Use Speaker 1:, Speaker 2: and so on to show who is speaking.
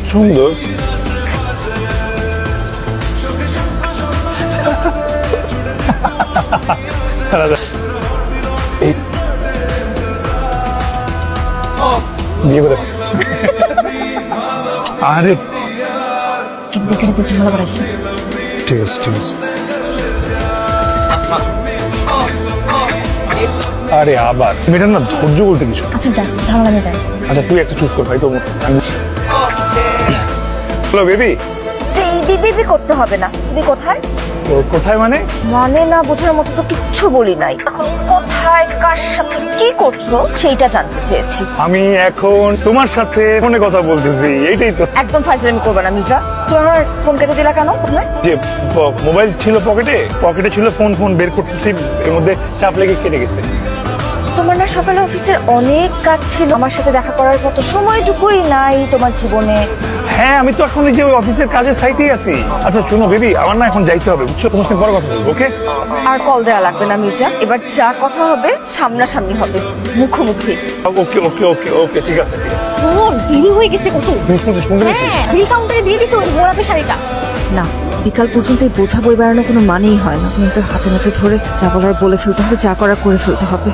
Speaker 1: সুন্দর। বিয়ে করে আরে
Speaker 2: ঝামেলা করাইস।
Speaker 1: ঠিক আছে ঠিক আছে। আরে আবার মেয়েটার না ধৈর্য বলতে কিছু।
Speaker 2: আচ্ছা যা, ঝামেলা মেটাই।
Speaker 1: আচ্ছা তুই একটা চুজ কর ভাই। তো হ্যালো বেবি।
Speaker 2: বিবি করতে হবে না। তুমি কোথায়?
Speaker 1: কোথায় মানে?
Speaker 2: মানে না বোঝার মতো তো কিচ্ছু বলি নাই। এখন কোথায়, কার সাথে, কি করছো সেইটা জানতে চেয়েছি।
Speaker 1: আমি এখন তোমার সাথে ফোনে কথা বলতেছি, এইটাই তো।
Speaker 2: একদম ফাইজলামি করবে না মির্জা। তুমি আমার ফোন কেটে দিলা কেন?
Speaker 1: যে মোবাইল ছিল পকেটে ছিল, ফোন বের করতেছি, এর মধ্যে চাপ লেগে কেটে গেছে।
Speaker 2: তোমার না সকালে অফিসের অনেক কাজ ছিল, আমার সাথে দেখা করার মতো সময়টুকুই নাই তোমার জীবনে।
Speaker 1: হ্যাঁ আমি তো এখন যে ওই অফিসের কাজের সাইটেই আছি। আচ্ছা শোনো বেবি, আমার না এখন যাইতে হবে, বুঝছো? তোমার সাথে পরে কথা বলবো, ওকে?
Speaker 2: আর কল দেওয়া লাগবে না মির্জা, এবার যা কথা হবে সামনাসামনি হবে, মুখোমুখি।
Speaker 1: ওকে ওকে ওকে ওকে ঠিক আছে ঠিক আছে।
Speaker 2: তোর দেরি হয়ে গেছে কত?
Speaker 1: শুনতে পেয়েছিস?
Speaker 2: বিল কাউন্টারে দিয়ে দিছে ওই গোলাপি শাড়িটা।
Speaker 3: না, বিকাল পর্যন্ত এই বোঝা বই বেড়ানো কোনো মানেই হয় না। কিন্তু হাতে নাতে ধরে যা বলার বলে ফেলতে হবে, যা করার করে ফেলতে হবে।